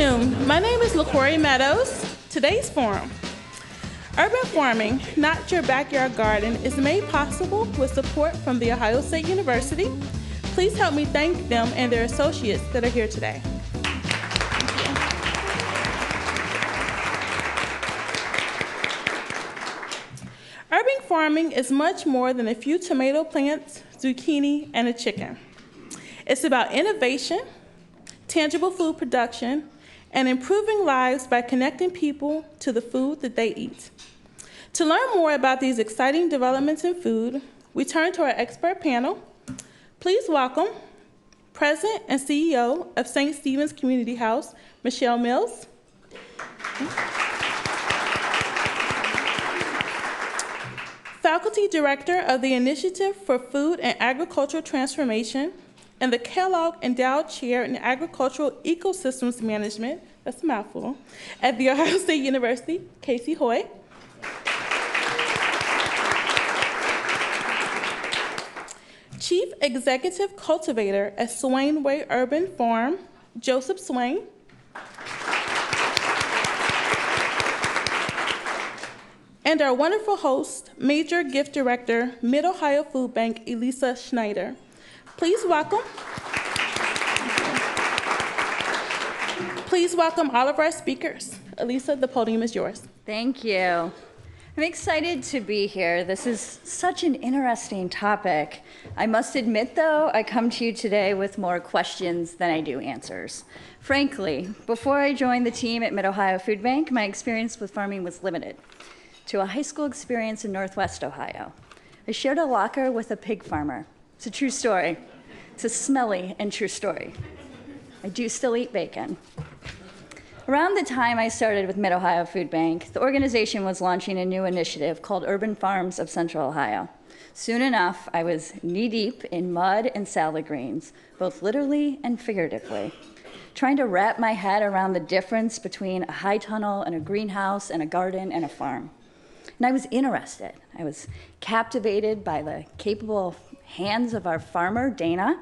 afternoon. My name is LaCory Meadows. Today's forum. Urban farming, not your backyard garden, is made possible with support from The Ohio State University. Please help me thank them and their associates that are here today. Urban farming is much more than a few tomato plants, zucchini, and a chicken. It's about innovation, tangible food production, and improving lives by connecting people to the food that they eat. To learn more about these exciting developments in food, we turn to our expert panel. Please welcome President and CEO of St. Stephen's Community House, Michelle Mills. Faculty Director of the Initiative for Food and Agricultural Transformation and the Kellogg Endowed Chair in Agricultural Ecosystems Management, that's a mouthful, at The Ohio State University, Casey Hoy. Chief Executive Cultivator at Swain Way Urban Farm, Joseph Swain. And our wonderful host, Major Gift Director, Mid-Ohio Food Bank, Elissa Schneider. Please welcome. Please welcome all of our speakers. Elissa, the podium is yours. Thank you. I'm excited to be here. This is such an interesting topic. I must admit, though, I come to you today with more questions than I do answers. Frankly, before I joined the team at Mid-Ohio Food Bank, my experience with farming was limited to a high school experience in Northwest Ohio. I shared a locker with a pig farmer. It's a true story. It's a smelly and true story. I do still eat bacon. Around the time I started with Mid-Ohio Food Bank, the organization was launching a new initiative called Urban Farms of Central Ohio. Soon enough, I was knee-deep in mud and salad greens, both literally and figuratively, trying to wrap my head around the difference between a high tunnel and a greenhouse and a garden and a farm. And I was interested. I was captivated by the capable hands of our farmer, Dana,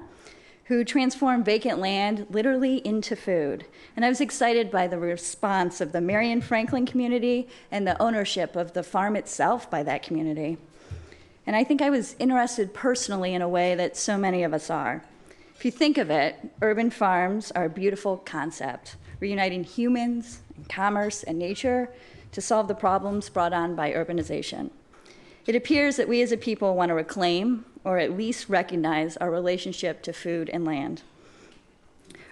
who transformed vacant land literally into food. And I was excited by the response of the Marion Franklin community and the ownership of the farm itself by that community. And I think I was interested personally in a way that so many of us are. If you think of it, urban farms are a beautiful concept, reuniting humans and commerce and nature to solve the problems brought on by urbanization. It appears that we as a people want to reclaim or at least recognize our relationship to food and land.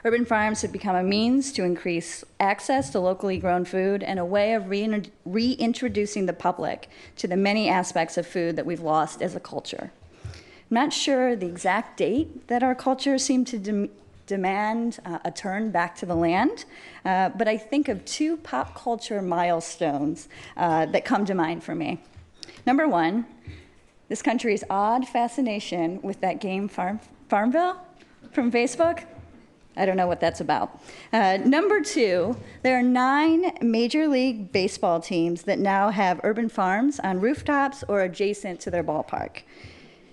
Urban farms have become a means to increase access to locally grown food and a way of reintroducing the public to the many aspects of food that we've lost as a culture. I'm not sure the exact date that our culture seemed to demand a turn back to the land, but I think of two pop culture milestones that come to mind for me. Number one, this country's odd fascination with that game Farmville from Facebook. I don't know what that's about. Number two, there are 9 Major League Baseball teams that now have urban farms on rooftops or adjacent to their ballpark.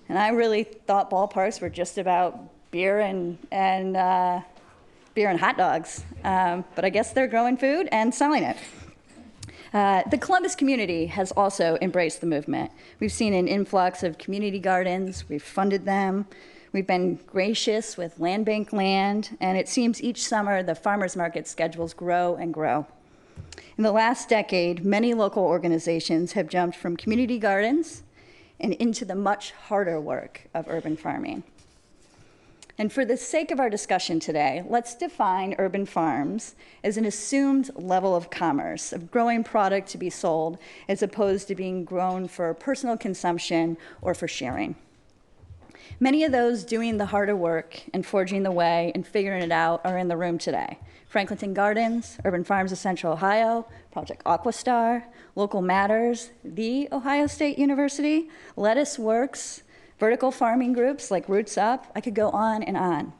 And I really thought ballparks were just about beer and hot dogs, but I guess they're growing food and selling it. The Columbus community has also embraced the movement. We've seen an influx of community gardens. We've funded them. We've been gracious with land bank land, and it seems each summer the farmers market schedules grow and grow. In the last decade, many local organizations have jumped from community gardens and into the much harder work of urban farming. And for the sake of our discussion today, let's define urban farms as an assumed level of commerce, of growing product to be sold, as opposed to being grown for personal consumption or for sharing. Many of those doing the harder work and forging the way and figuring it out are in the room today. Franklinton Gardens, Urban Farms of Central Ohio, Project Aquastar, Local Matters, The Ohio State University, Lettuce Works, vertical farming groups like Roots Up. I could go on and on.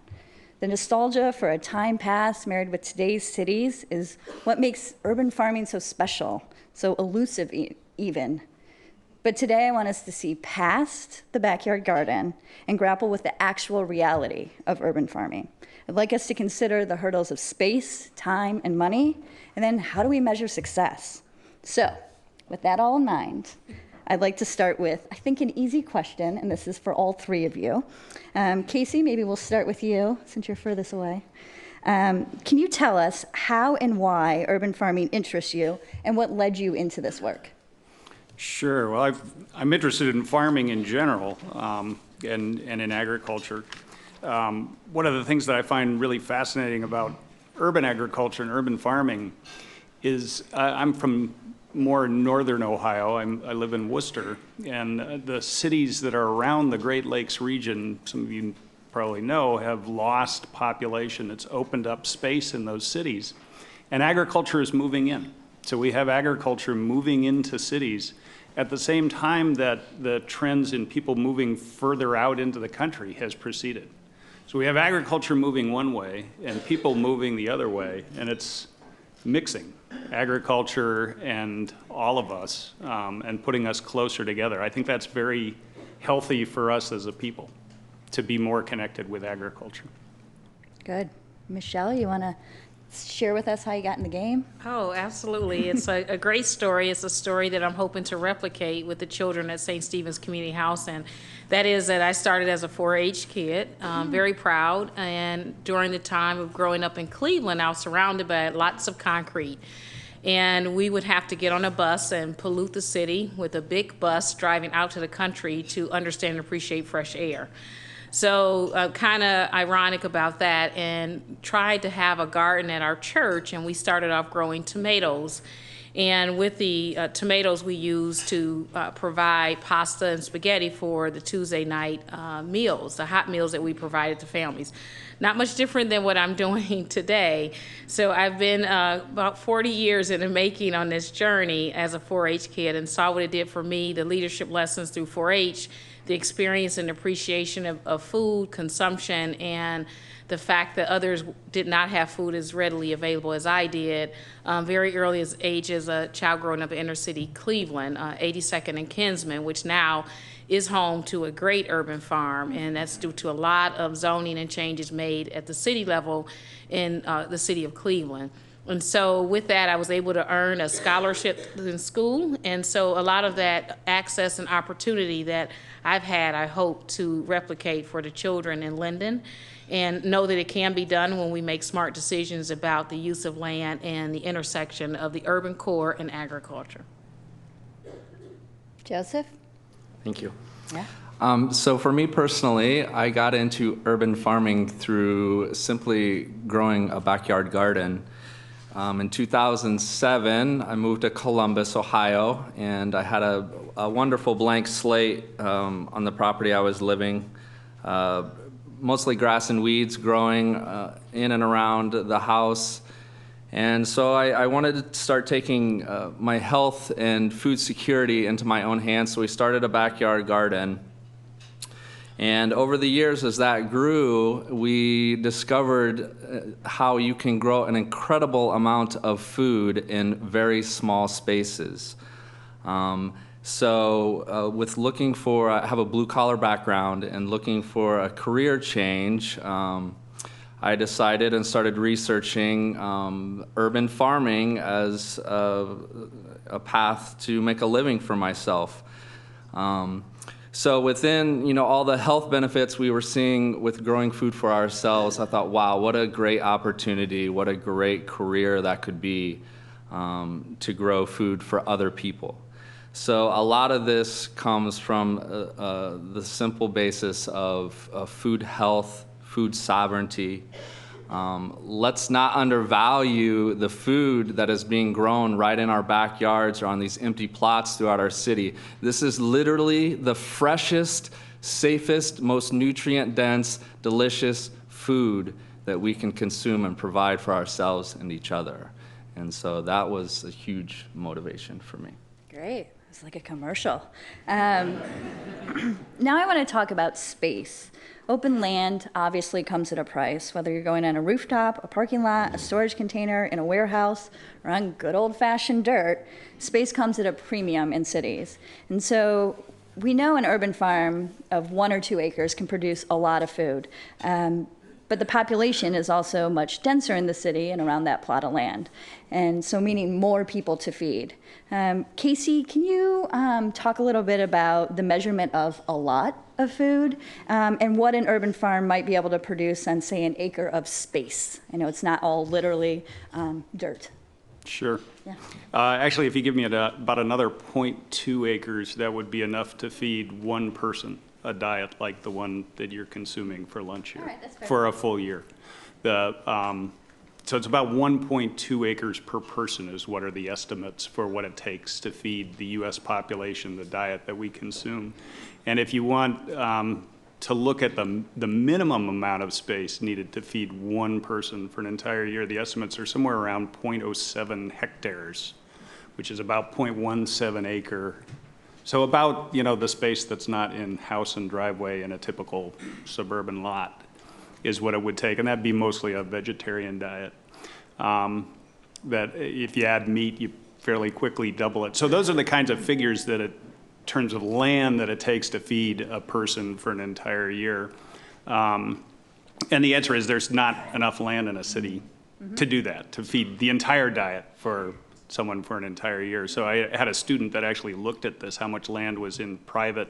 The nostalgia for a time past married with today's cities is what makes urban farming so special, so elusive even. But today I want us to see past the backyard garden and grapple with the actual reality of urban farming. I'd like us to consider the hurdles of space, time, and money, and then how do we measure success? So, with that all in mind, I'd like to start with, I think, an easy question, and this is for all three of you. Casey, maybe we'll start with you, since you're furthest away. Can you tell us how and why urban farming interests you, and what led you into this work? Sure. Well, I'm interested in farming in general, and in agriculture. One of the things that I find really fascinating about urban agriculture and urban farming is I'm from more northern Ohio. I live in Worcester, and the cities that are around the Great Lakes region, some of you probably know, have lost population. It's opened up space in those cities, and agriculture is moving in. So we have agriculture moving into cities at the same time that the trends in people moving further out into the country has proceeded. So we have agriculture moving one way and people moving the other way, and it's mixing agriculture and all of us, and putting us closer together. I think that's very healthy for us as a people, to be more connected with agriculture. Good. Michelle, you want to share with us how you got in the game? Oh, absolutely. It's a great story. It's a story that I'm hoping to replicate with the children at St. Stephen's Community House. And that is that I started as a 4-H kid, very proud. And during the time of growing up in Cleveland, I was surrounded by lots of concrete. And we would have to get on a bus and pollute the city with a big bus driving out to the country to understand and appreciate fresh air. So kind of ironic about that, and tried to have a garden at our church, and we started off growing tomatoes. And with the tomatoes we used to provide pasta and spaghetti for the Tuesday night meals, the hot meals that we provided to families. Not much different than what I'm doing today. So I've been about 40 years in the making on this journey as a 4-H kid, and saw what it did for me, the leadership lessons through 4-H, the experience and appreciation of food consumption, and the fact that others did not have food as readily available as I did very early age as a child growing up in inner city Cleveland, 82nd and Kinsman, which now is home to a great urban farm, and that's due to a lot of zoning and changes made at the city level in the city of Cleveland. And so with that, I was able to earn a scholarship in school. And so a lot of that access and opportunity that I've had, I hope to replicate for the children in Linden, and know that it can be done when we make smart decisions about the use of land and the intersection of the urban core and agriculture. Joseph? Thank you. Yeah. So for me personally, I got into urban farming through simply growing a backyard garden. In 2007, I moved to Columbus, Ohio, and I had a wonderful blank slate on the property I was living. Mostly grass and weeds growing in and around the house. And so I wanted to start taking my health and food security into my own hands, so we started a backyard garden. And over the years, as that grew, we discovered how you can grow an incredible amount of food in very small spaces. With looking for, I have a blue-collar background, and looking for a career change, I decided and started researching urban farming as a path to make a living for myself. So within, all the health benefits we were seeing with growing food for ourselves, I thought, wow, what a great opportunity, what a great career that could be to grow food for other people. So a lot of this comes from the simple basis of food health, food sovereignty. Let's not undervalue the food that is being grown right in our backyards or on these empty plots throughout our city. This is literally the freshest, safest, most nutrient-dense, delicious food that we can consume and provide for ourselves and each other. And so that was a huge motivation for me. Great. It's like a commercial. Now I want to talk about space. Open land obviously comes at a price, whether you're going on a rooftop, a parking lot, a storage container, in a warehouse, or on good old-fashioned dirt. Space comes at a premium in cities. And so we know an urban farm of 1 or 2 acres can produce a lot of food. But the population is also much denser in the city and around that plot of land, and so meaning more people to feed. Casey, can you talk a little bit about the measurement of a lot of food and what an urban farm might be able to produce on, say, an acre of space? I know it's not all literally dirt. Sure. Yeah. Actually, if you give me about another 0.2 acres, that would be enough to feed one person a diet like the one that you're consuming for lunch here. All right, that's fair. For a full year. So it's about 1.2 acres per person is what are the estimates for what it takes to feed the U.S. population the diet that we consume. And if you want to look at the minimum amount of space needed to feed one person for an entire year, the estimates are somewhere around 0.07 hectares, which is about 0.17 acre. So about, the space that's not in house and driveway in a typical suburban lot is what it would take, and that'd be mostly a vegetarian diet. That if you add meat, you fairly quickly double it. So those are the kinds of figures that in terms of land that it takes to feed a person for an entire year. And the answer is there's not enough land in a city to do that, to feed the entire diet for someone for an entire year. So I had a student that actually looked at this, how much land was in private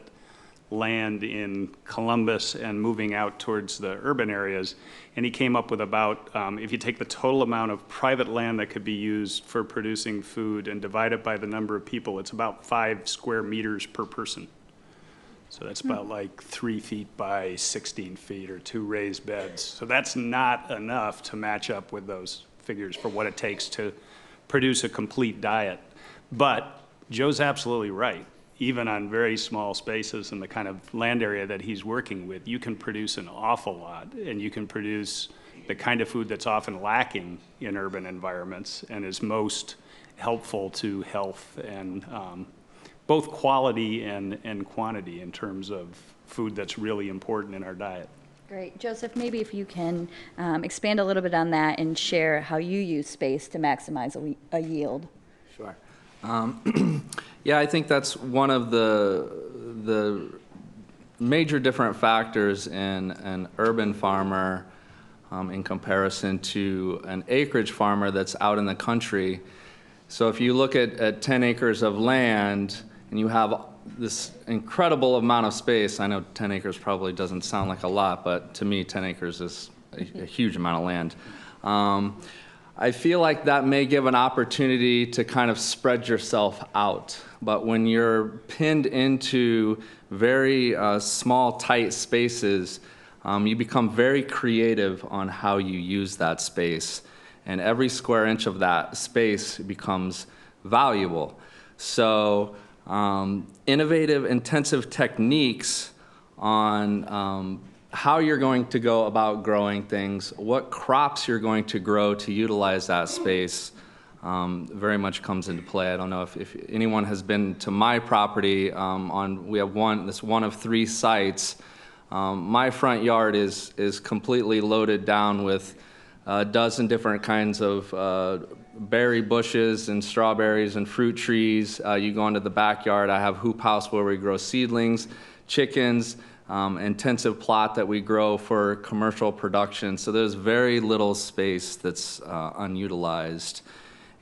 land in Columbus and moving out towards the urban areas. And he came up with about, if you take the total amount of private land that could be used for producing food and divide it by the number of people, it's about 5 square meters per person. So that's about like 3 feet by 16 feet or 2 raised beds. So that's not enough to match up with those figures for what it takes to produce a complete diet. But Joe's absolutely right. Even on very small spaces and the kind of land area that he's working with, you can produce an awful lot, and you can produce the kind of food that's often lacking in urban environments and is most helpful to health and both quality and quantity in terms of food that's really important in our diet. Great. Joseph, maybe if you can expand a little bit on that and share how you use space to maximize a yield. Sure. Yeah, I think that's one of the major different factors in an urban farmer in comparison to an acreage farmer that's out in the country. So if you look at 10 acres of land and you have this incredible amount of space, I know 10 acres probably doesn't sound like a lot, but to me 10 acres is a huge amount of land. I feel like that may give an opportunity to kind of spread yourself out. But when you're pinned into very small, tight spaces, you become very creative on how you use that space. And every square inch of that space becomes valuable. So innovative, intensive techniques on how you're going to go about growing things, what crops you're going to grow to utilize that space very much comes into play. I don't know if anyone has been to my property. We have one of 3 sites. My front yard is completely loaded down with a dozen different kinds of berry bushes and strawberries and fruit trees. You go into the backyard, I have hoop house where we grow seedlings, chickens, intensive plot that we grow for commercial production. So there's very little space that's unutilized.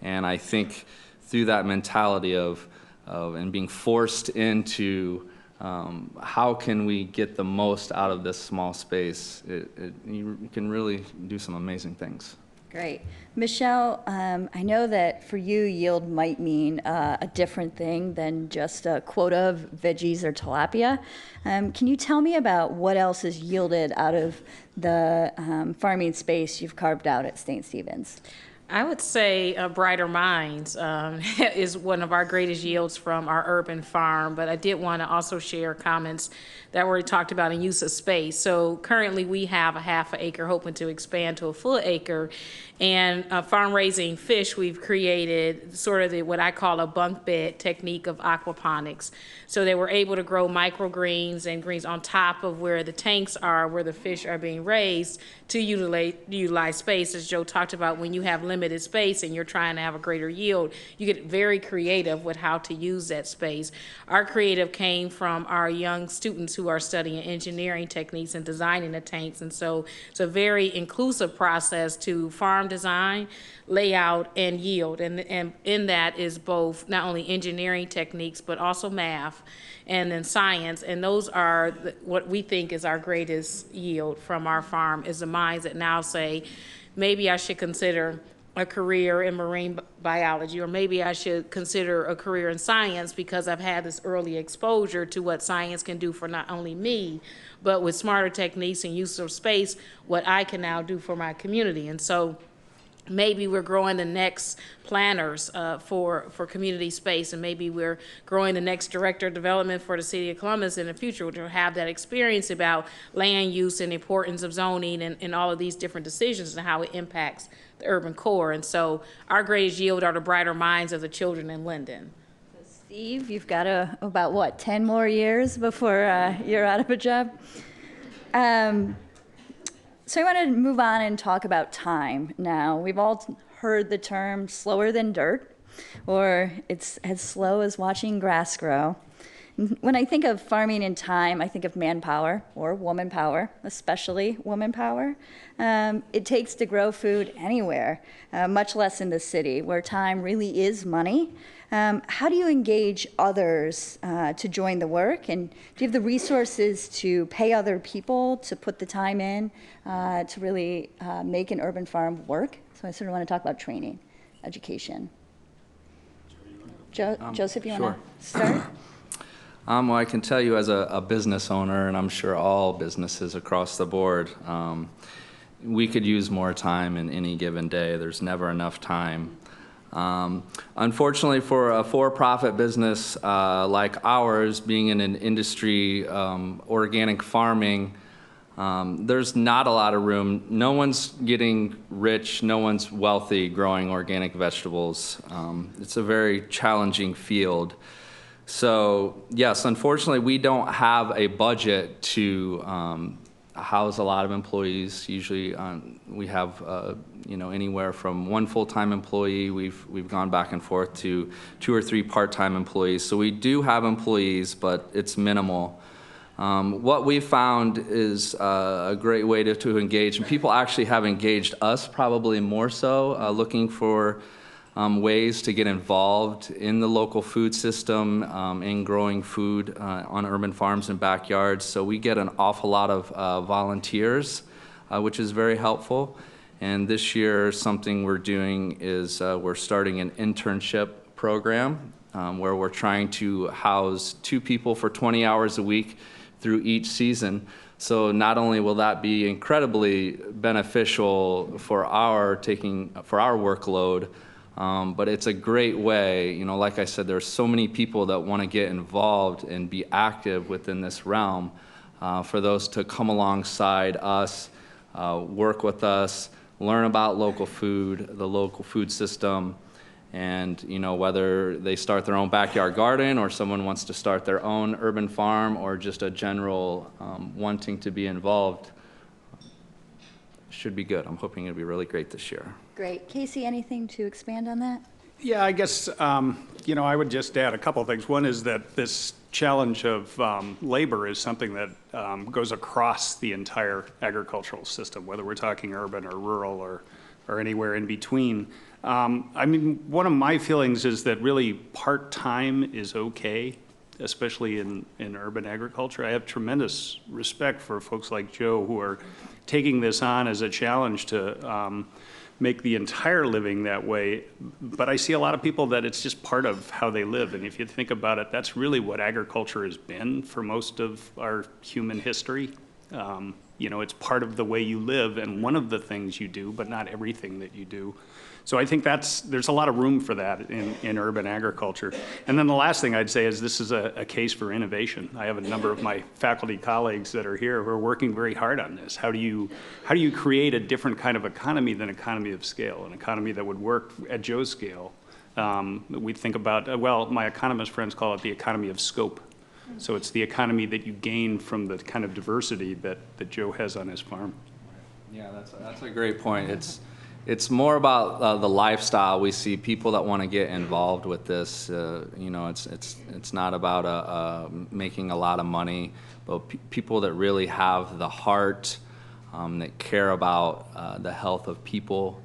And I think through that mentality of and being forced into how can we get the most out of this small space, you can really do some amazing things. Great. Michelle, I know that for you, yield might mean a different thing than just a quota of veggies or tilapia. Can you tell me about what else is yielded out of the farming space you've carved out at St. Stephen's? I would say Brighter Minds is one of our greatest yields from our urban farm, but I did want to also share comments that were talked about in use of space. So currently we have a half an acre, hoping to expand to a full acre. And farm raising fish, we've created sort of what I call a bunk bed technique of aquaponics. So they were able to grow microgreens and greens on top of where the tanks are, where the fish are being raised, to utilize space. As Joe talked about, when you have limited space and you're trying to have a greater yield, you get very creative with how to use that space. Our creative came from our young students who are studying engineering techniques and designing the tanks. And so it's a very inclusive process to farm design, layout, and yield. And in that is both not only engineering techniques, but also math and then science. And those are what we think is our greatest yield from our farm, is the minds that now say, maybe I should consider a career in marine biology, or maybe I should consider a career in science because I've had this early exposure to what science can do for not only me, but with smarter techniques and use of space, what I can now do for my community. And so maybe we're growing the next planners for community space, and maybe we're growing the next director of development for the city of Columbus in the future, which will have that experience about land use and importance of zoning and all of these different decisions and how it impacts the urban core. And so our greatest yield are the brighter minds of the children in Linden. Steve, you've got about, what, 10 more years before you're out of a job? So I want to move on and talk about time now. We've all heard the term slower than dirt, or it's as slow as watching grass grow. When I think of farming in time, I think of manpower or woman power, especially woman power. It takes to grow food anywhere, much less in the city, where time really is money. How do you engage others to join the work? And do you have the resources to pay other people to put the time in to really make an urban farm work? So I sort of want to talk about training, education. Joseph, you Sure. want to start? Well, I can tell you as a business owner, and I'm sure all businesses across the board, we could use more time in any given day. There's never enough time. Unfortunately, for a for-profit business like ours, being in an industry, organic farming, there's not a lot of room. No one's getting rich, no one's wealthy growing organic vegetables. It's a very challenging field. So yes, unfortunately, we don't have a budget to house a lot of employees. Usually, we have anywhere from one full-time employee. We've gone back and forth to 2 or 3 part-time employees. So we do have employees, but it's minimal. What we found is a great way to engage, and people actually have engaged us probably more so, looking for ways to get involved in the local food system, in growing food on urban farms and backyards. So we get an awful lot of volunteers, which is very helpful. And this year, something we're doing is we're starting an internship program where we're trying to house 2 people for 20 hours a week through each season. So not only will that be incredibly beneficial for our workload, but it's a great way, like I said, there's so many people that want to get involved and be active within this realm, for those to come alongside us, work with us, learn about local food, the local food system, and whether they start their own backyard garden or someone wants to start their own urban farm or just a general wanting to be involved, should be good. I'm hoping it'll be really great this year. Great. Casey, anything to expand on that? Yeah, I guess, I would just add a couple of things. One is that this challenge of labor is something that goes across the entire agricultural system, whether we're talking urban or rural or anywhere in between. One of my feelings is that really part-time is okay, especially in urban agriculture. I have tremendous respect for folks like Joe who are taking this on as a challenge to make the entire living that way. But I see a lot of people that it's just part of how they live. And if you think about it, that's really what agriculture has been for most of our human history. You know, it's part of the way you live and one of the things you do, but not everything that you do. So I think there's a lot of room for that in urban agriculture. And then the last thing I'd say is this is a case for innovation. I have a number of my faculty colleagues that are here who are working very hard on this. How do you create a different kind of economy than economy of scale, an economy that would work at Joe's scale? We think about, well, my economist friends call it the economy of scope. So it's the economy that you gain from the kind of diversity that Joe has on his farm. Yeah, that's a great point. It's more about the lifestyle. We see people that want to get involved with this. You know, it's not about making a lot of money, but people that really have the heart, that care about the health of people.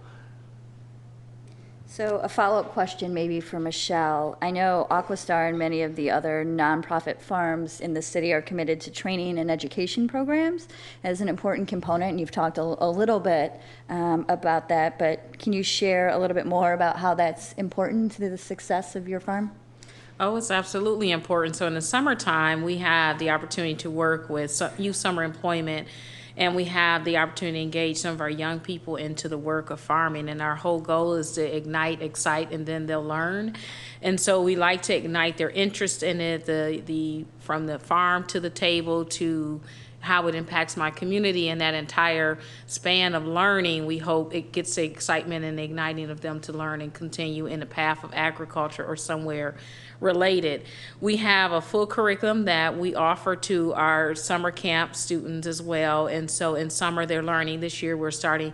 So a follow-up question maybe for Michelle. I know Aquastar and many of the other nonprofit farms in the city are committed to training and education programs as an important component, and you've talked a little bit about that, but can you share a little bit more about how that's important to the success of your farm? Oh, it's absolutely important. So in the summertime, we have the opportunity to work with youth summer employment, and we have the opportunity to engage some of our young people into the work of farming. And our whole goal is to ignite, excite, and then they'll learn. And so we like to ignite their interest in it, from the farm to the table to how it impacts my community, and that entire span of learning. We hope it gets the excitement and the igniting of them to learn and continue in the path of agriculture or somewhere related. We have a full curriculum that we offer to our summer camp students as well. And so in summer they're learning. This year we're starting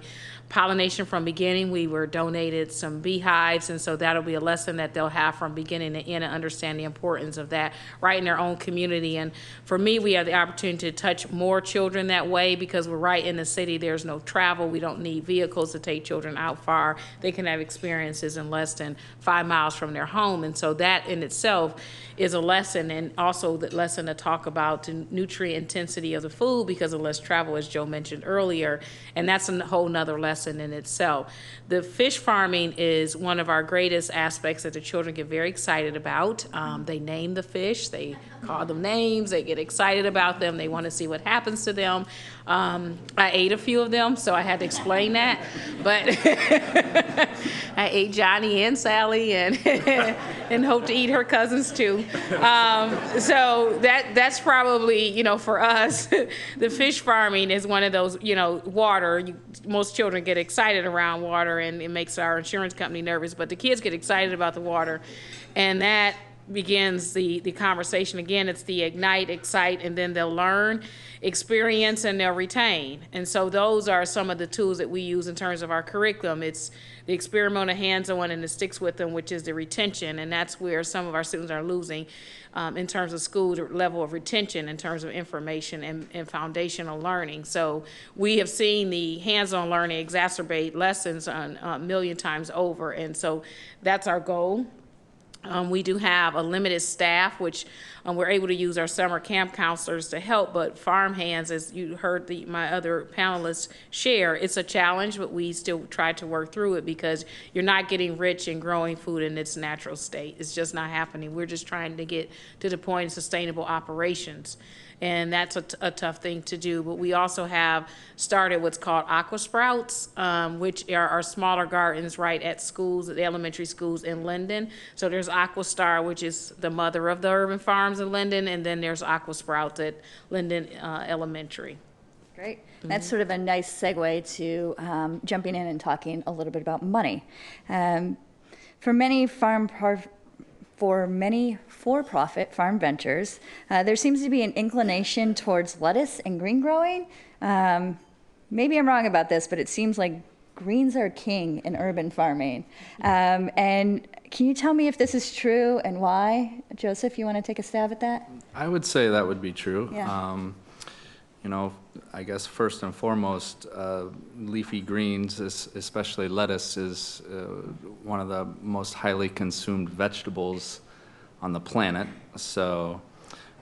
pollination from beginning. We were donated some beehives, and so that'll be a lesson that they'll have from beginning to end and understand the importance of that right in their own community. And for me, we have the opportunity to touch more children that way because we're right in the city. There's no travel. We don't need vehicles to take children out far. They can have experiences in less than 5 miles from their home. And so that in itself is a lesson, and also the lesson to talk about the nutrient intensity of the food because of less travel, as Joe mentioned earlier, and that's a whole nother lesson in itself. The fish farming is one of our greatest aspects that the children get very excited about. They name the fish, they call them names, they get excited about them, they want to see what happens to them. I ate a few of them, so I had to explain that, but I ate Johnny and Sally and and hope to eat her cousins too. So that's probably, you know, for us, the fish farming is one of those, you know, water. Most children get excited around water, and it makes our insurance company nervous, but the kids get excited about the water, and that begins the conversation. Again, it's the ignite, excite, and then they'll learn, experience, and they'll retain. And so those are some of the tools that we use in terms of our curriculum. It's the experimental hands-on and the sticks with them, which is the retention, and that's where some of our students are losing in terms of school level of retention, in terms of information and foundational learning. So we have seen the hands-on learning exacerbate lessons a million times over, and so that's our goal. We do have a limited staff, which we're able to use our summer camp counselors to help, but farm hands, as you heard my other panelists share, it's a challenge, but we still try to work through it because you're not getting rich in growing food in its natural state. It's just not happening. We're just trying to get to the point of sustainable operations. And that's a tough thing to do. But we also have started what's called aqua sprouts, which are our smaller gardens right at schools, at the elementary schools in Linden. So there's Aquastar, which is the mother of the urban farms in Linden, and then there's aqua sprouts at Linden Elementary. Great. That's sort of a nice segue to jumping in and talking a little bit about money. For many for-profit farm ventures, there seems to be an inclination towards lettuce and green growing. Maybe I'm wrong about this, but it seems like greens are king in urban farming. And can you tell me if this is true and why? Joseph, you want to take a stab at that? I would say that would be true. Yeah. You know, I guess first and foremost, leafy greens, especially lettuce, is one of the most highly consumed vegetables on the planet. So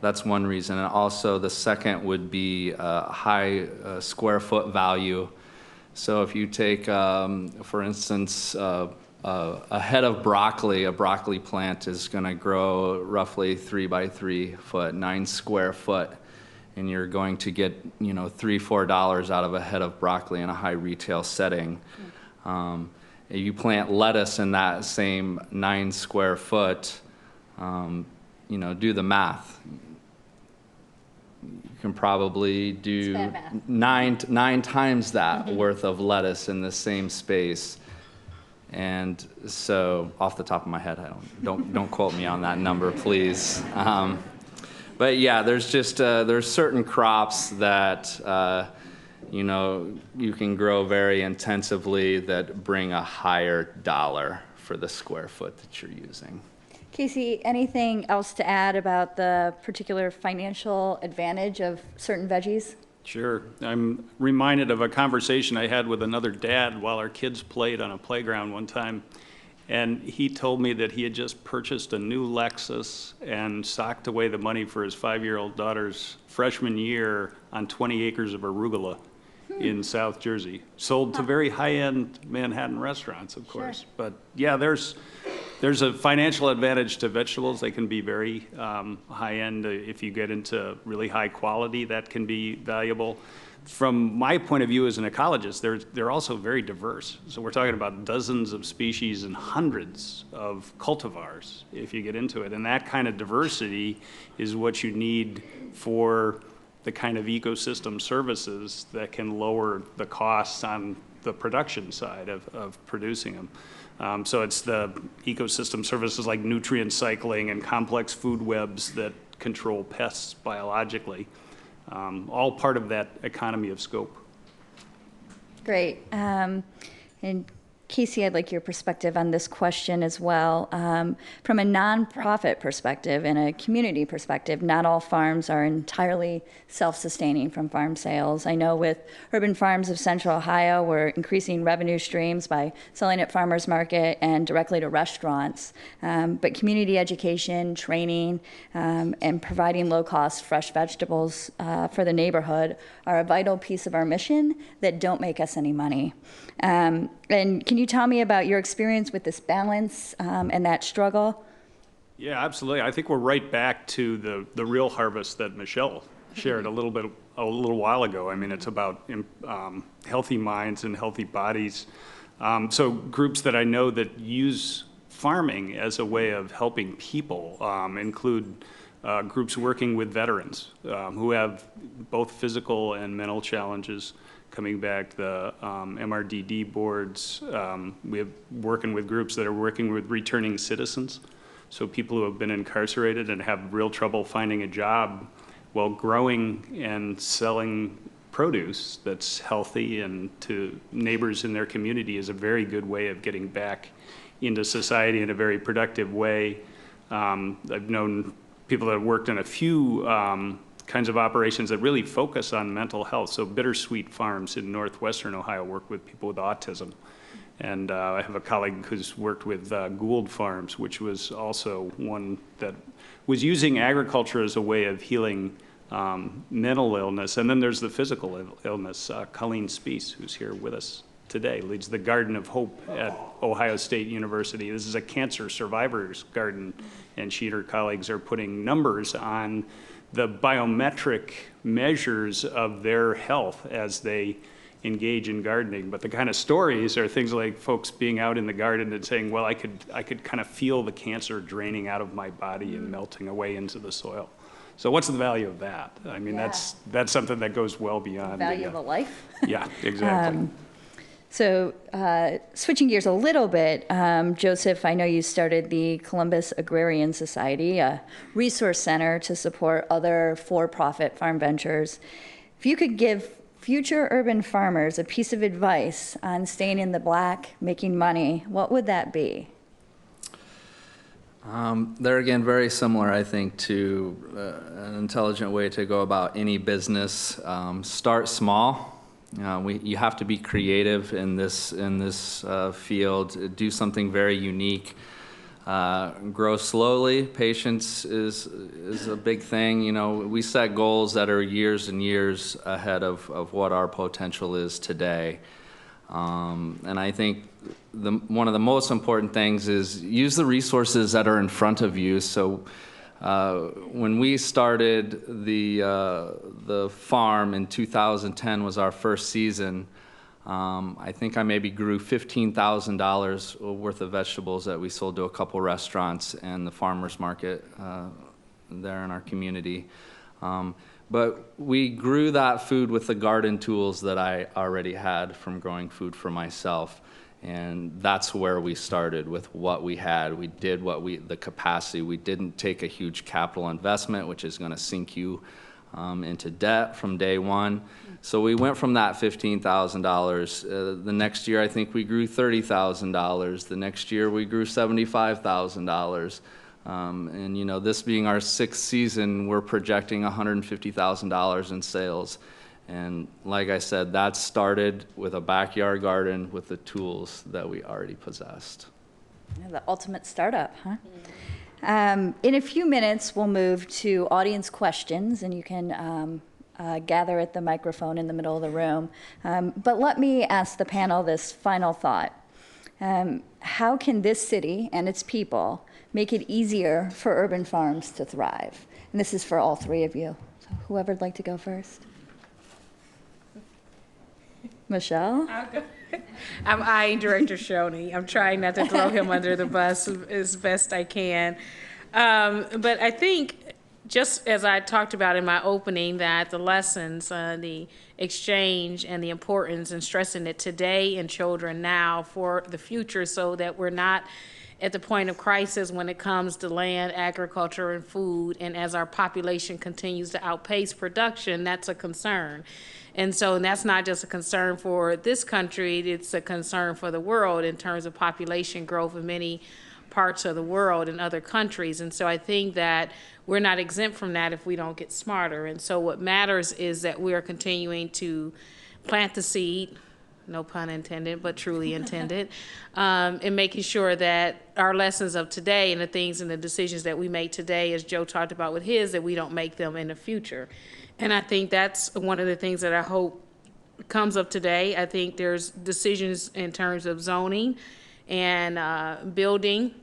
that's one reason. And also the second would be high square foot value. So if you take, for instance, a head of broccoli, a broccoli plant is going to grow roughly 3 by 3 foot, 9 square foot. and you're going to get, you know, $3-4 out of a head of broccoli in a high retail setting. You plant lettuce in that same 9 square foot, you know, do the math. You can probably do nine times that worth of lettuce in the same space. And so, off the top of my head, don't quote me on that number, please. But yeah, there's just there's certain crops that you know, you can grow very intensively that bring a higher dollar for the square foot that you're using. Casey, anything else to add about the particular financial advantage of certain veggies? Sure. I'm reminded of a conversation I had with another dad while our kids played on a playground one time. And he told me that he had just purchased a new Lexus and socked away the money for his 5-year-old daughter's freshman year on 20 acres of arugula in South Jersey. Sold to very high-end Manhattan restaurants, of course. Sure. But yeah, there's a financial advantage to vegetables. They can be very high-end. If you get into really high quality, that can be valuable. From my point of view as an ecologist, they're also very diverse. So we're talking about dozens of species and hundreds of cultivars if you get into it. And that kind of diversity is what you need for the kind of ecosystem services that can lower the costs on the production side of producing them. So it's the ecosystem services like nutrient cycling and complex food webs that control pests biologically. All part of that economy of scope. Great. And Casey, I'd like your perspective on this question as well. From a nonprofit perspective and a community perspective, not all farms are entirely self-sustaining from farm sales. I know with Urban Farms of Central Ohio, we're increasing revenue streams by selling at farmers market and directly to restaurants. But community education, training, and providing low-cost fresh vegetables for the neighborhood are a vital piece of our mission that don't make us any money. And can you tell me about your experience with this balance and that struggle? Yeah, absolutely. I think we're right back to the real harvest that Michelle shared a little while ago. I mean, it's about healthy minds and healthy bodies. So groups that I know that use farming as a way of helping people include groups working with veterans who have both physical and mental challenges. Coming back, the MRDD boards, we have working with groups that are working with returning citizens, so people who have been incarcerated and have real trouble finding a job while growing and selling produce that's healthy and to neighbors in their community is a very good way of getting back into society in a very productive way. I've known people that have worked in a few kinds of operations that really focus on mental health. So Bittersweet Farms in northwestern Ohio work with people with autism. And I have a colleague who's worked with Gould Farms, which was also one that was using agriculture as a way of healing mental illness. And then there's the physical illness. Colleen Speece, who's here with us today, leads the Garden of Hope at Ohio State University. This is a cancer survivors garden, and she and her colleagues are putting numbers on the biometric measures of their health as they engage in gardening. But the kind of stories are things like folks being out in the garden and saying, well, I could kind of feel the cancer draining out of my body and melting away into the soil. So what's the value of that? I mean, that's something that goes well beyond the value of a life. Yeah, exactly. So switching gears a little bit, Joseph, I know you started the Columbus Agrarian Society, a resource center to support other for-profit farm ventures. If you could give future urban farmers a piece of advice on staying in the black, making money, what would that be? They're, again, very similar, I think, to an intelligent way to go about any business. Start small. You have to be creative in this field. Do something very unique. Grow slowly. Patience is a big thing. You know, we set goals that are years and years ahead of what our potential is today. And I think one of the most important things is use the resources that are in front of you. So When we started the farm in 2010 was our first season. I think I maybe grew $15,000 worth of vegetables that we sold to a couple restaurants and the farmers market there in our community. But we grew that food with the garden tools that I already had from growing food for myself. And that's where we started with what we had. We did the capacity. We didn't take a huge capital investment, which is going to sink you into debt from day one. So we went from that $15,000. The next year, I think we grew $30,000. The next year, we grew $75,000. And, you know, this being our 6th season, we're projecting $150,000 in sales. And like I said, that started with a backyard garden with the tools that we already possessed. Yeah, the ultimate startup, huh? In a few minutes, we'll move to audience questions, and you can gather at the microphone in the middle of the room. But let me ask the panel this final thought. How can this city and its people make it easier for urban farms to thrive? And this is for all three of you. So whoever'd like to go first. Michelle? I'll go. I'm eyeing Director Shoney. I'm trying not to throw him under the bus as best I can. But I think, just as I talked about in my opening, that the lessons, the exchange and the importance, and stressing it today in children now for the future, so that we're not at the point of crisis when it comes to land, agriculture, and food. And as our population continues to outpace production, that's a concern. And that's not just a concern for this country, it's a concern for the world in terms of population growth in many parts of the world and other countries. And so I think that we're not exempt from that if we don't get smarter. And so what matters is that we are continuing to plant the seed, no pun intended, but truly intended, and making sure that our lessons of today and the things and the decisions that we make today, as Joe talked about with his, that we don't make them in the future. And I think that's one of the things that I hope comes of today. I think there's decisions in terms of zoning and building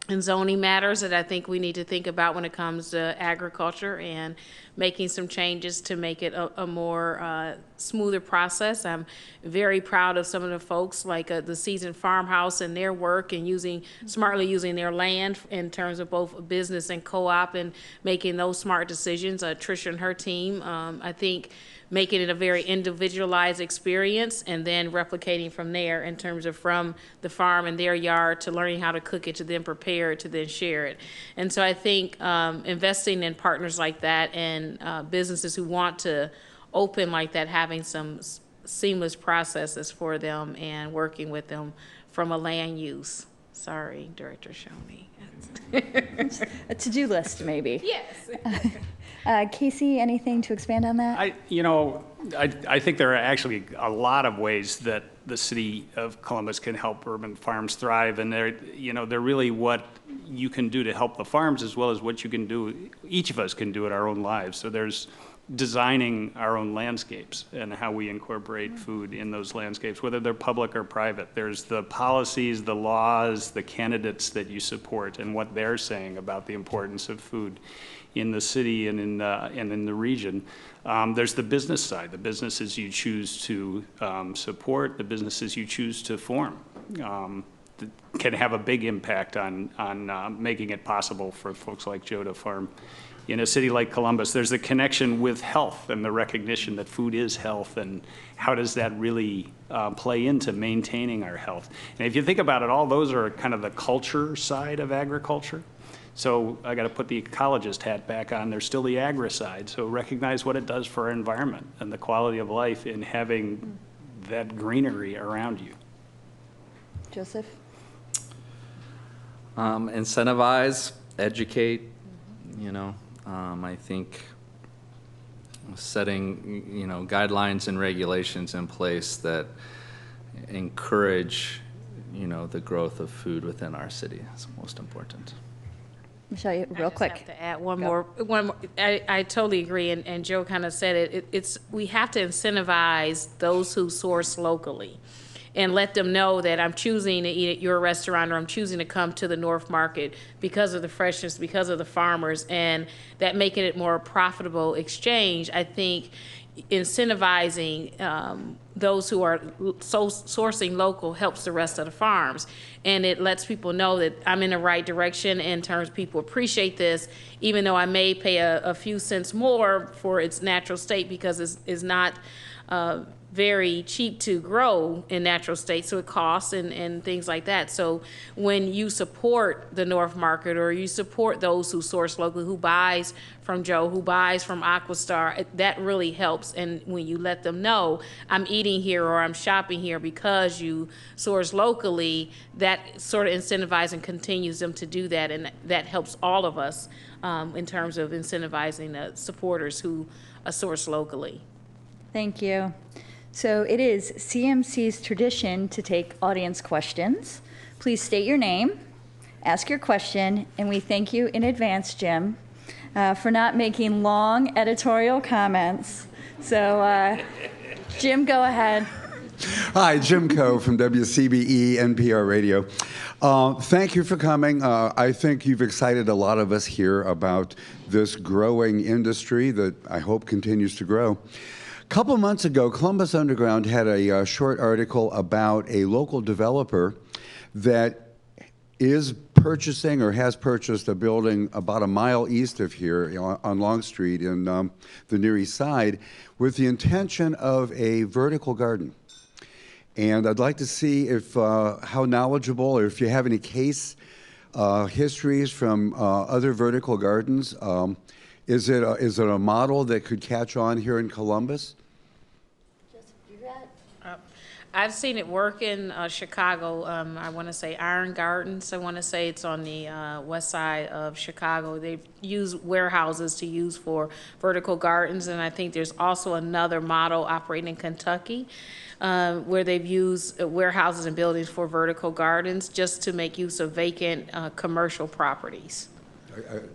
and zoning matters that I think we need to think about when it comes to agriculture, and making some changes to make it a more smoother process. I'm very proud of some of the folks like the Seasoned Farmhouse and their work, and smartly using their land in terms of both business and co-op, and making those smart decisions. Tricia and her team, I think, making it a very individualized experience, and then replicating from there in terms of from the farm and their yard to learning how to cook it, to then prepare it, to then share it. And so I think investing in partners like that, and businesses who want to open like that, having some seamless processes for them and working with them from a land use. Sorry, Director Shoney. A to-do list, maybe. Yes. Casey, anything to expand on that? I think there are actually a lot of ways that the city of Columbus can help urban farms thrive, and they're really what you can do to help the farms, as well as what you can do, each of us can do in our own lives. So there's designing our own landscapes and how we incorporate food in those landscapes, whether they're public or private. There's the policies, the laws, the candidates that you support, and what they're saying about the importance of food in the city and in the region. There's the business side, the businesses you choose to support, the businesses you choose to form. Can have a big impact on making it possible for folks like Joe to farm in a city like Columbus. There's the connection with health and the recognition that food is health, and how does that really play into maintaining our health. And if you think about it, all those are kind of the culture side of agriculture. So I got to put the ecologist hat back on. There's still the agri side. So recognize what it does for our environment and the quality of life in having that greenery around you. Joseph? Incentivize, educate, I think setting, guidelines and regulations in place that encourage, the growth of food within our city is most important. Michelle, real quick. I just have to add one more. I totally agree, and Joe kind of said it. We have to incentivize those who source locally. and let them know that I'm choosing to eat at your restaurant, or I'm choosing to come to the North Market because of the freshness, because of the farmers, and that making it more profitable exchange, I think incentivizing those who are sourcing local helps the rest of the farms. And it lets people know that I'm in the right direction in terms of people appreciate this, even though I may pay a few cents more for its natural state, because it's not very cheap to grow in natural state, so it costs and things like that. So when you support the North Market, or you support those who source locally, who buys from Joe, who buys from Aquastar, that really helps. And when you let them know, I'm eating here or I'm shopping here because you source locally, that sort of incentivizes and continues them to do that, and that helps all of us in terms of incentivizing the supporters who source locally. Thank you. So it is CMC's tradition to take audience questions. Please state your name, ask your question, and we thank you in advance, Jim, for not making long editorial comments. So, Jim, go ahead. Hi, Jim Coe from WCBE NPR Radio. Thank you for coming. I think you've excited a lot of us here about this growing industry that I hope continues to grow. A couple months ago, Columbus Underground had a short article about a local developer that is purchasing or has purchased a building about a mile east of here on Long Street in the Near East Side with the intention of a vertical garden. And I'd like to see if how knowledgeable, or if you have any case histories from other vertical gardens. Is it a model that could catch on here in Columbus? I've seen it work in Chicago. I want to say Iron Gardens. I want to say it's on the west side of Chicago. They use warehouses to use for vertical gardens, and I think there's also another model operating in Kentucky where they've used warehouses and buildings for vertical gardens just to make use of vacant commercial properties.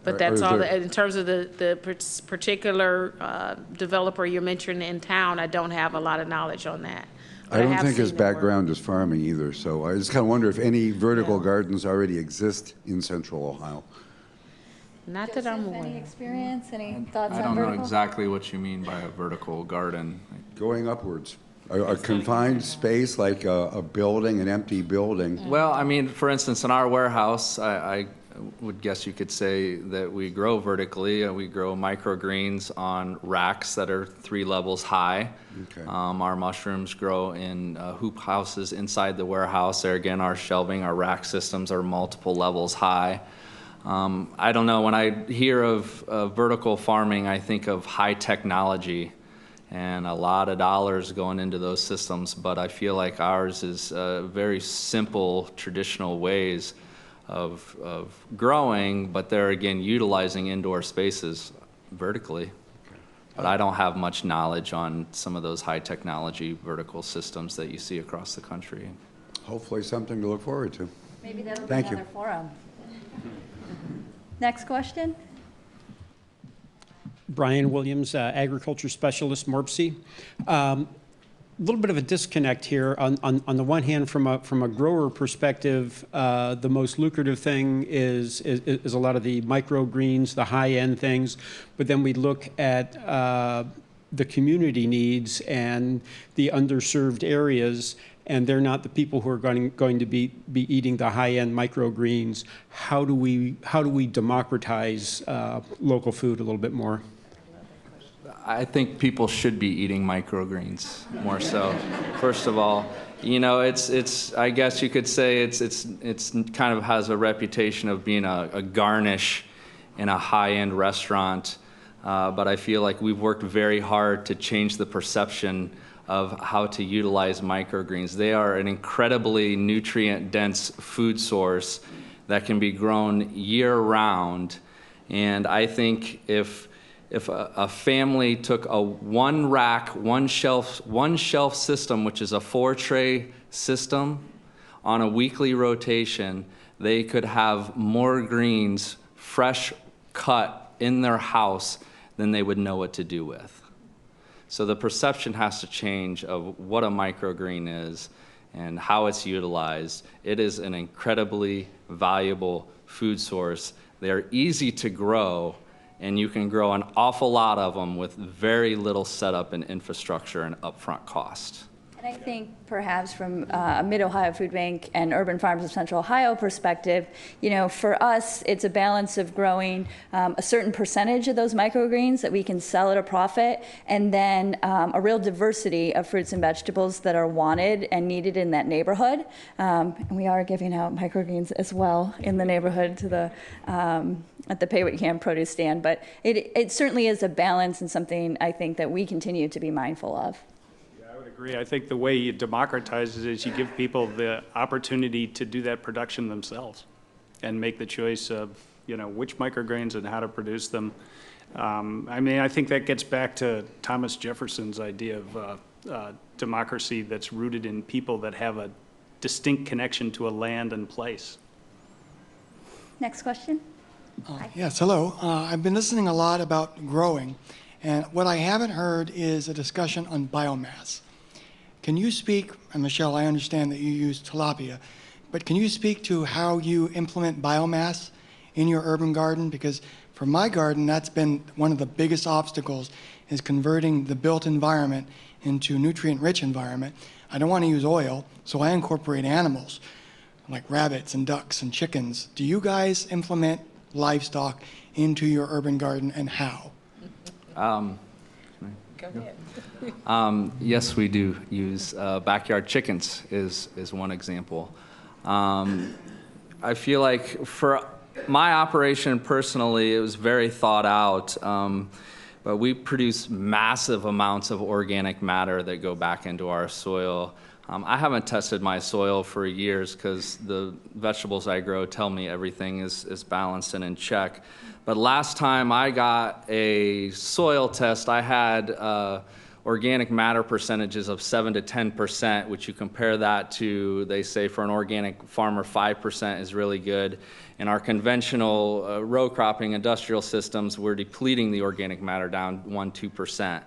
But that's all. In terms of the particular developer you're mentioning in town, I don't have a lot of knowledge on that. I don't think his background is farming either, so I just kind of wonder if any vertical gardens already exist in Central Ohio. Not that I'm aware. Any experience? Any thoughts on I don't know vertical? exactly what you mean by a vertical garden. Going upwards. A confined space like a building, an empty building. Well, I mean, for instance, in our warehouse, I would guess you could say that we grow vertically. We grow microgreens on racks that are 3 levels high. Okay. Our mushrooms grow in hoop houses inside the warehouse. There again, our shelving, our rack systems are multiple levels high. I don't know, when I hear of vertical farming, I think of high technology and a lot of dollars going into those systems, but I feel like ours is very simple, traditional ways of growing, but they're again utilizing indoor spaces vertically. But I don't have much knowledge on some of those high technology vertical systems that you see across the country. Hopefully something to look forward to. Maybe that'll be Thank you. another forum. Next question. Brian Williams, agriculture specialist, MORPC. A little bit of a disconnect here. On the one hand, from a grower perspective, the most lucrative thing is a lot of the microgreens, the high-end things. But then we look at the community needs and the underserved areas, and they're not the people who are going to be eating the high-end microgreens. How do we democratize local food a little bit more? I think people should be eating microgreens more so. First of all, you know, it's I guess you could say it's kind of has a reputation of being a garnish in a high-end restaurant, but I feel like we've worked very hard to change the perception of how to utilize microgreens. They are an incredibly nutrient-dense food source that can be grown year-round, and I think if a family took a one rack, one shelf system, which is a 4-tray system, on a weekly rotation, they could have more greens fresh cut in their house than they would know what to do with. So the perception has to change of what a microgreen is and how it's utilized, it is an incredibly valuable food source. They're easy to grow, and you can grow an awful lot of them with very little setup and infrastructure and upfront cost. And I think perhaps from a Mid-Ohio Food Bank and Urban Farms of Central Ohio perspective, you know, for us, it's a balance of growing a certain percentage of those microgreens that we can sell at a profit, and then a real diversity of fruits and vegetables that are wanted and needed in that neighborhood. And we are giving out microgreens as well in the neighborhood to the at the Pay What You Can produce stand. But it certainly is a balance and something I think that we continue to be mindful of. I would agree. I think the way you democratize it is you give people the opportunity to do that production themselves and make the choice of, you know, which microgreens and how to produce them. I mean, I think that gets back to Thomas Jefferson's idea of democracy that's rooted in people that have a distinct connection to a land and place. Next question. Yes, hello. I've been listening a lot about growing, and what I haven't heard is a discussion on biomass. Can you speak, and Michelle, I understand that you use tilapia, but can you speak to how you implement biomass in your urban garden? Because for my garden, that's been one of the biggest obstacles, is converting the built environment into nutrient-rich environment. I don't want to use oil, so I incorporate animals like rabbits and ducks and chickens. Do you guys implement livestock into your urban garden, and how? Go ahead. Yes, we do use backyard chickens is one example. I feel like for my operation personally, it was very thought out, but we produce massive amounts of organic matter that go back into our soil. I haven't tested my soil for years because the vegetables I grow tell me everything is balanced and in check. But last time I got a soil test, I had organic matter percentages of 7 to 10%, which you compare that to, they say for an organic farmer, 5% is really good. In our conventional row cropping industrial systems, we're depleting the organic matter down 1-2%.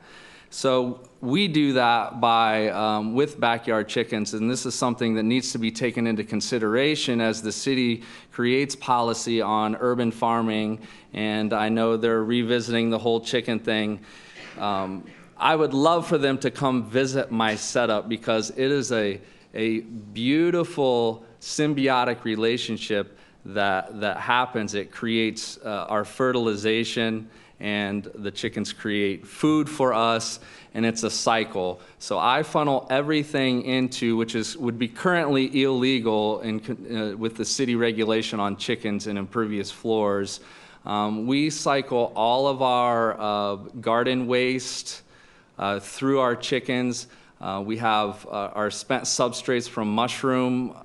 So we do that by with backyard chickens, and this is something that needs to be taken into consideration as the city creates policy on urban farming, and I know they're revisiting the whole chicken thing. I would love for them to come visit my setup because it is a beautiful symbiotic relationship that happens. It creates our fertilization, and the chickens create food for us, and it's a cycle. So I funnel everything into, which would be currently illegal with the city regulation on chickens and impervious floors. We cycle all of our garden waste through our chickens. We have our spent substrates from mushroom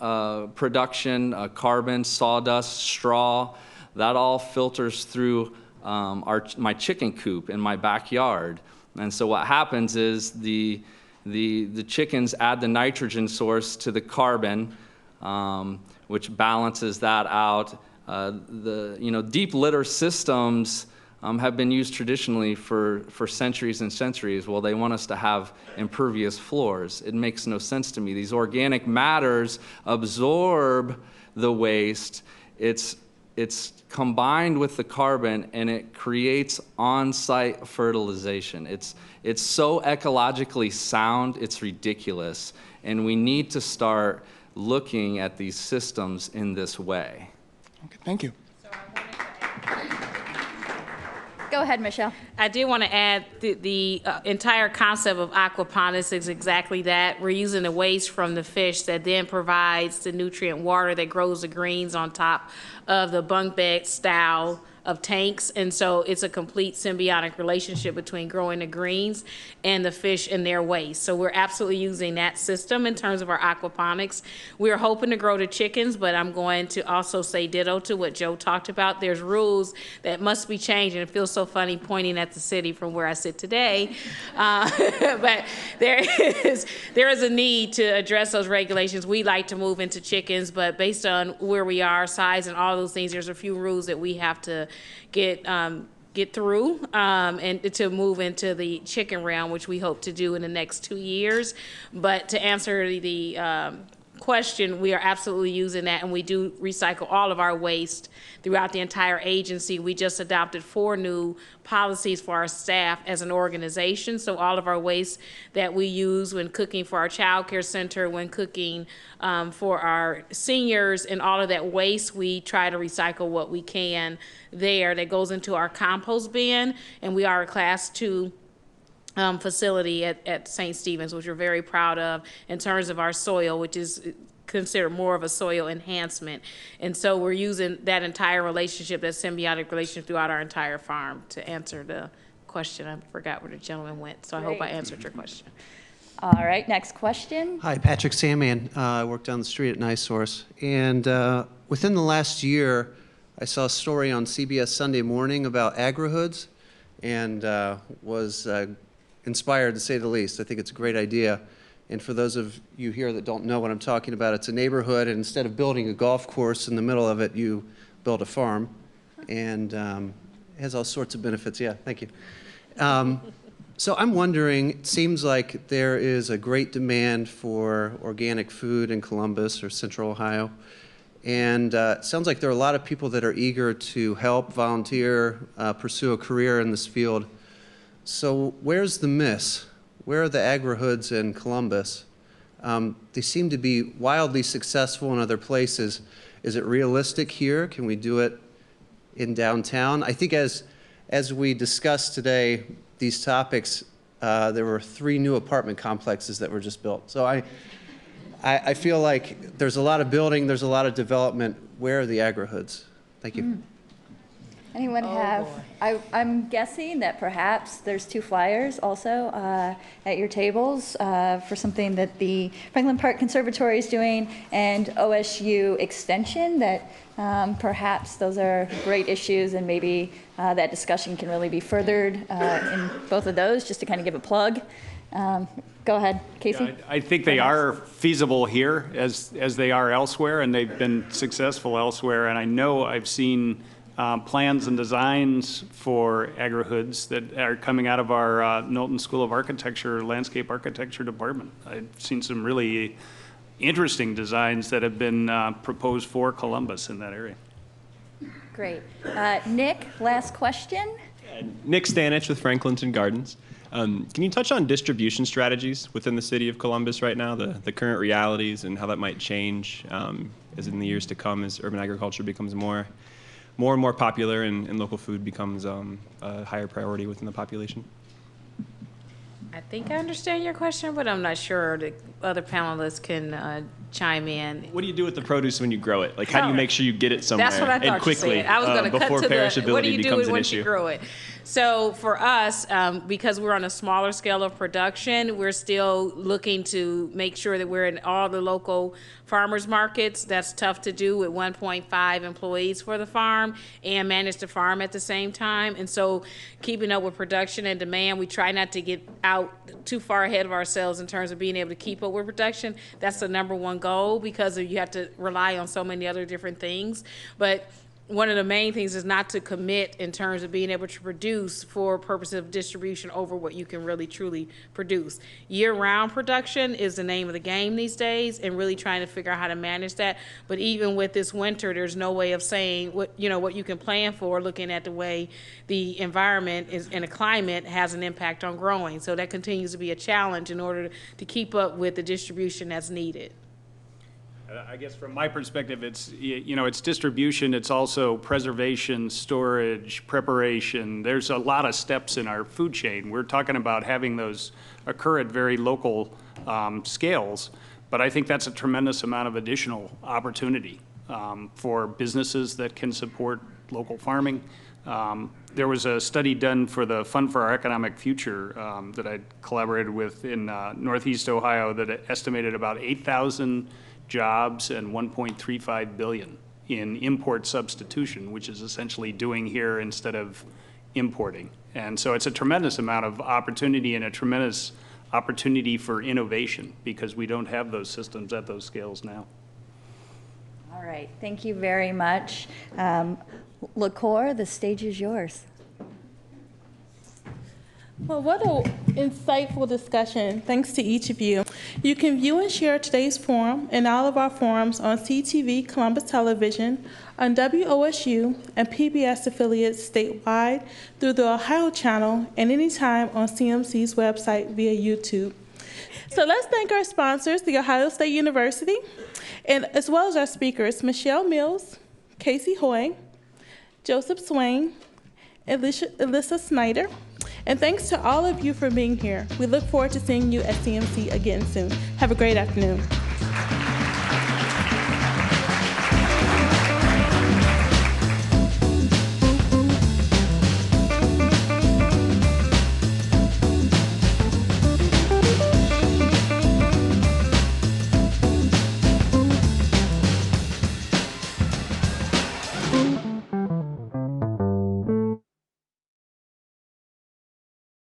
production, carbon, sawdust, straw. That all filters through my chicken coop in my backyard. And so what happens is the chickens add the nitrogen source to the carbon, which balances that out. Deep litter systems have been used traditionally for centuries and centuries. Well, they want us to have impervious floors. It makes no sense to me. These organic matters absorb the waste. It's combined with the carbon, and it creates on-site fertilization. It's so ecologically sound, it's ridiculous. And we need to start looking at these systems in this way. Okay, thank you. Go ahead, Michelle. I do want to add the entire concept of aquaponics is exactly that. We're using the waste from the fish that then provides the nutrient water that grows the greens on top of the bunk bed style of tanks. And so it's a complete symbiotic relationship between growing the greens and the fish and their waste. So we're absolutely using that system in terms of our aquaponics. We're hoping to grow the chickens, but I'm going to also say ditto to what Joe talked about. There's rules that must be changed, and it feels so funny pointing at the city from where I sit today. But there is a need to address those regulations. We like to move into chickens, but based on where we are, size, and all those things, there's a few rules that we have to get get through and to move into the chicken realm, which we hope to do in the next 2 years. But to answer the question, we are absolutely using that, and we do recycle all of our waste throughout the entire agency. We just adopted 4 new policies for our staff as an organization. So all of our waste that we use when cooking for our child care center, when cooking for our seniors, and all of that waste, we try to recycle what we can there. That goes into our compost bin, and we are a Class 2 facility at St. Stephen's, which we're very proud of in terms of our soil, which is considered more of a soil enhancement. And so we're using that entire relationship, that symbiotic relationship throughout our entire farm to answer the question. I forgot where the gentleman went, so I hope I answered your question. All right, next question. Hi, Patrick Sandman. I work down the street at NiSource. And within the last year, I saw a story on CBS Sunday Morning about agri-hoods and was inspired, to say the least. I think it's a great idea. And for those of you here that don't know what I'm talking about, it's a neighborhood, and instead of building a golf course in the middle of it, you build a farm. And it has all sorts of benefits. Yeah, thank you. So I'm wondering, it seems like there is a great demand for organic food in Columbus or Central Ohio. And it sounds like there are a lot of people that are eager to help, volunteer, pursue a career in this field. So where's the miss? Where are the agri-hoods in Columbus? They seem to be wildly successful in other places. Is it realistic here? Can we do it in downtown? I think as we discussed today, these topics, there were 3 new apartment complexes that were just built. So I feel like there's a lot of building, there's a lot of development. Where are the agri-hoods? Thank you. Anyone have? I'm guessing that perhaps there's 2 flyers also at your tables for something that the Franklin Park Conservatory is doing, and OSU Extension, that perhaps those are great issues, and maybe that discussion can really be furthered in both of those, just to kind of give a plug. Go ahead, Casey. Yeah, I think they are feasible here as they are elsewhere, and they've been successful elsewhere. And I know I've seen plans and designs for agri-hoods that are coming out of our Knowlton School of Architecture, Landscape Architecture Department. I've seen some really interesting designs that have been proposed for Columbus in that area. Great. Nick, last question. Nick Stanich with Franklinton Gardens. Can you touch on distribution strategies within the city of Columbus right now, the current realities, and how that might change as in the years to come as urban agriculture becomes more and more popular and local food becomes a higher priority within the population? I think I understand your question, but I'm not sure. The other panelists can chime in. What do you do with the produce when you grow it? Like, how do you make sure you get it somewhere That's what I thought and quickly you said. I was going to cut before to perishability what do you becomes do an once issue? you grow it? So for us, because we're on a smaller scale of production, we're still looking to make sure that we're in all the local farmers markets. That's tough to do with 1.5 employees for the farm and manage the farm at the same time. And so keeping up with production and demand, we try not to get out too far ahead of ourselves in terms of being able to keep up with production. That's the #1 goal, because you have to rely on so many other different things. But one of the main things is not to commit in terms of being able to produce for purposes of distribution over what you can really truly produce. Year-round production is the name of the game these days, and really trying to figure out how to manage that. But even with this winter, there's no way of saying what you can plan for, looking at the way the environment is and the climate has an impact on growing. So that continues to be a challenge in order to keep up with the distribution that's needed. I guess from my perspective, it's distribution, it's also preservation, storage, preparation. There's a lot of steps in our food chain. We're talking about having those occur at very local scales, but I think that's a tremendous amount of additional opportunity for businesses that can support local farming. There was a study done for the Fund for Our Economic Future that I collaborated with in Northeast Ohio that estimated about 8,000 jobs and $1.35 billion in import substitution, which is essentially doing here instead of importing. And so it's a tremendous amount of opportunity and a tremendous opportunity for innovation, because we don't have those systems at those scales now. All right, thank you very much. LaCour, the stage is yours. Well, what an insightful discussion. Thanks to each of you. You can view and share today's forum and all of our forums on CTV Columbus Television, on WOSU and PBS affiliates statewide through the Ohio channel, and anytime on CMC's website via YouTube. So let's thank our sponsors, The Ohio State University, and as well as our speakers, Michelle Mills, Casey Hoy, Joseph Swain, Elissa Schneider. And thanks to all of you for being here. We look forward to seeing you at CMC again soon. Have a great afternoon.